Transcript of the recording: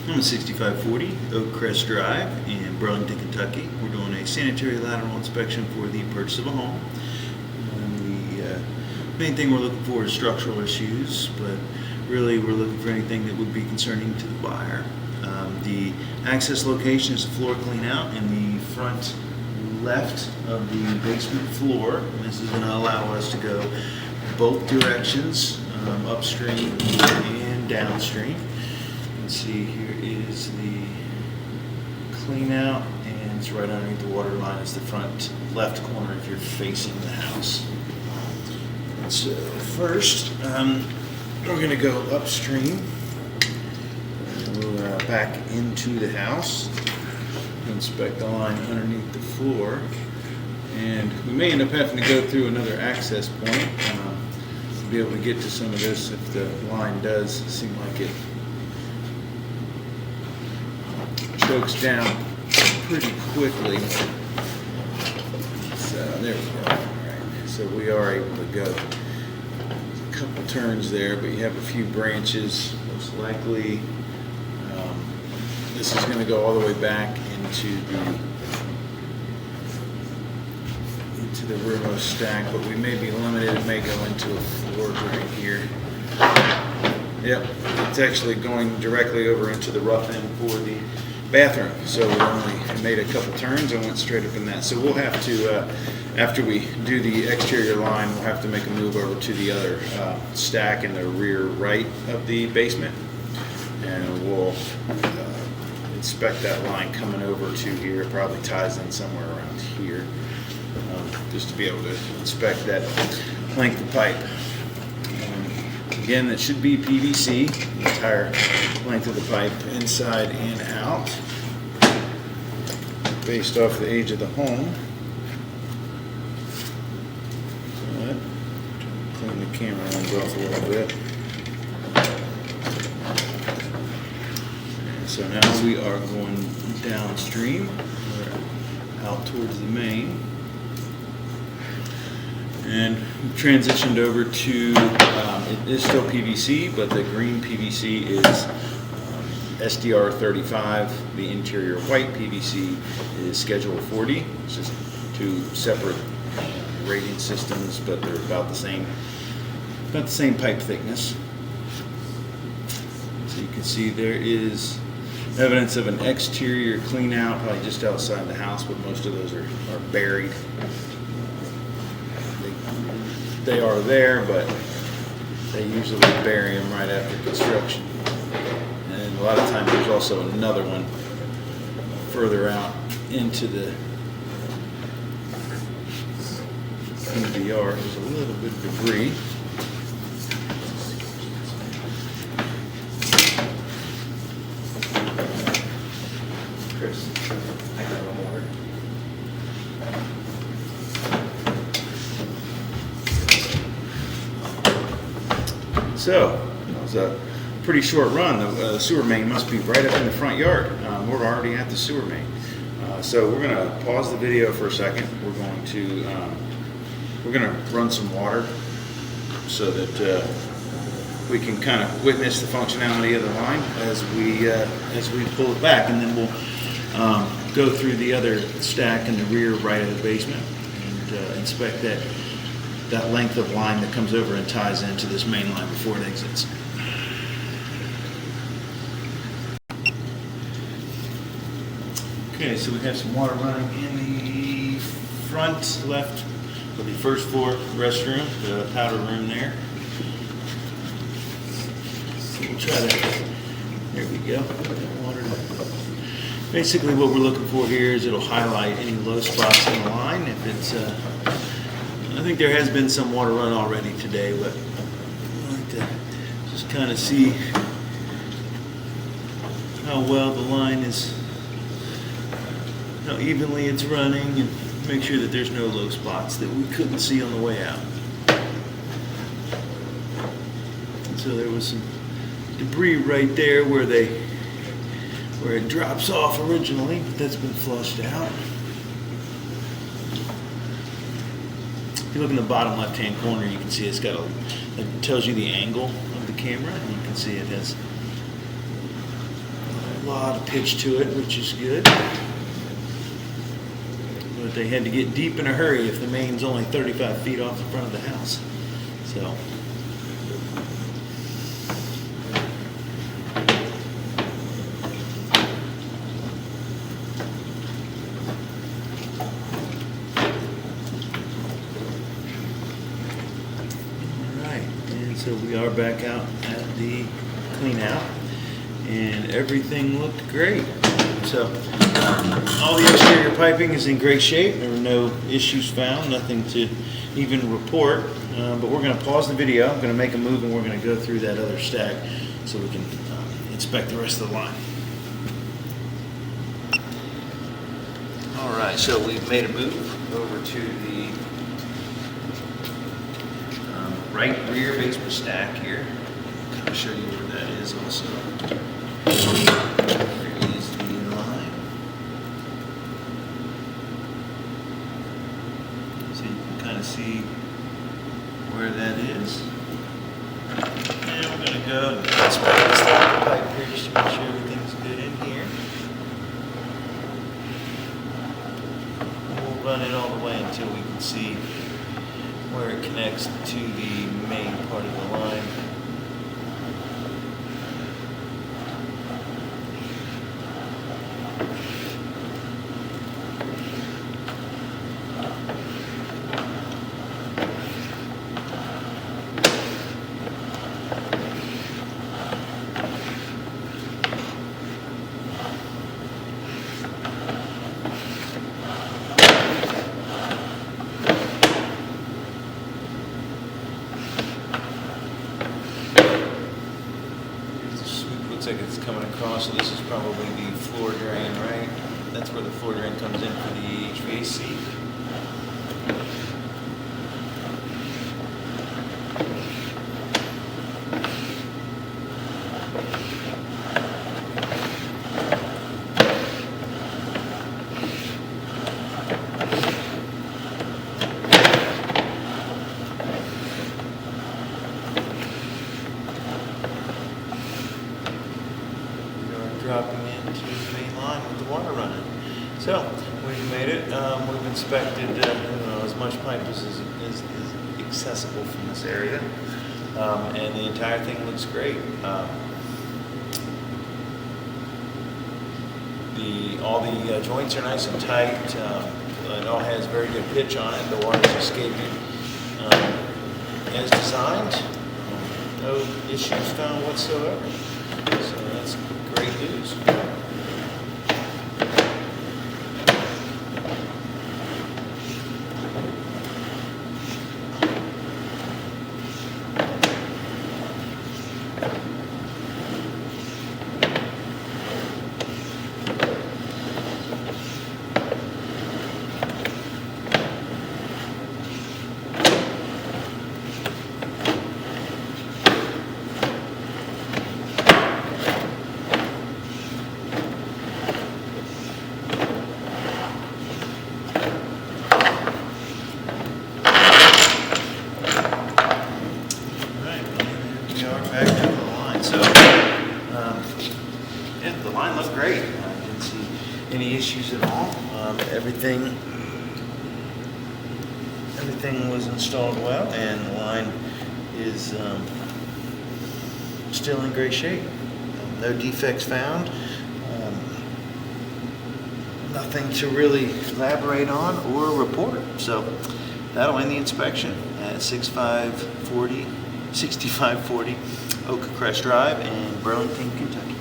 I'm at 6540 Oak Crest Drive in Burlington, Kentucky. We're doing a sanitary lateral inspection for the purchase of a home. The main thing we're looking for is structural issues, but really we're looking for anything that would be concerning to the buyer. The access location is a floor clean out in the front left of the basement floor. This is going to allow us to go both directions, upstream and downstream. You can see here is the clean out, and it's right underneath the water line. It's the front left corner if you're facing the house. So first, we're going to go upstream. We'll back into the house, inspect the line underneath the floor, and we may end up having to go through another access point to be able to get to some of this if the line does seem like it chokes down pretty quickly. So there we go. All right. So we are able to go a couple turns there, but you have a few branches. Most likely this is going to go all the way back into the rearmost stack, but we may be limited. It may go into a floor right here. Yep, it's actually going directly over into the rough end for the bathroom. So we only made a couple turns and went straight up in that. So we'll have to, after we do the exterior line, we'll have to make a move over to the other stack in the rear right of the basement, and we'll inspect that line coming over to here. It probably ties in somewhere around here, just to be able to inspect that length of pipe. Again, that should be PVC, the entire length of the pipe, inside and out, based off the age of the home. Clean the camera lens off a little bit. So now we are going downstream. We're out towards the main. And we've transitioned over to, it is still PVC, but the green PVC is SDR 35. The interior white PVC is Schedule 40. It's just two separate rating systems, but they're about the same pipe thickness. So you can see there is evidence of an exterior clean out, probably just outside the house, but most of those are buried. They are there, but they usually bury them right after construction. And a lot of times there's also another one further out into the yard. There's a little bit of debris. Chris, I got one more. So, it was a pretty short run. The sewer main must be right up in the front yard. We're already at the sewer main. So we're going to pause the video for a second. We're going to run some water so that we can kind of witness the functionality of the line as we pull it back, and then we'll go through the other stack in the rear right of the basement and inspect that length of line that comes over and ties into this main line before it exits. Okay, so we have some water running in the front left of the first floor restroom, the powder room there. So we'll try to, there we go. Water. Basically what we're looking for here is it'll highlight any low spots in the line. If it's I think there has been some water run already today, but I'd like to just kind of see how well the line is, how evenly it's running, and make sure that there's no low spots that we couldn't see on the way out. And so there was some debris right there where it drops off originally, but that's been flushed out. If you look in the bottom left-hand corner, you can see it's got it tells you the angle of the camera, and you can see it has a lot of pitch to it, which is good. But they had to get deep in a hurry if the main's only 35 feet off the front of the house. So. So we are back out at the clean out, and everything looked great. So all the exterior piping is in great shape. There were no issues found, nothing to even report. But we're going to pause the video. I'm going to make a move, and we're going to go through that other stack so we can inspect the rest of the line. All right, so we've made a move over to the right rear basement stack here. I'll show you where that is also. Here is the line. So you can kind of see where that is. And we're going to go and inspect this little pipe here just to make sure everything's good in here. We'll run it all the way until we can see where it connects to the main part of the line. Like it's coming across, so this is probably the floor drain, right? That's where the floor drain comes in for the HVAC. Dropping into the main line with the water running. So we've made it. We've inspected as much pipe as is accessible from this area, and the entire thing looks great. All the joints are nice and tight. It all has very good pitch on it. The water's escaping as designed. No issues found whatsoever. So that's great news. The line looked great. I didn't see any issues at all. Everything was installed well, and the line is still in great shape. No defects found. Nothing to really elaborate on or report. So that'll end the inspection at 6540 Oak Crest Drive in Burlington, Kentucky.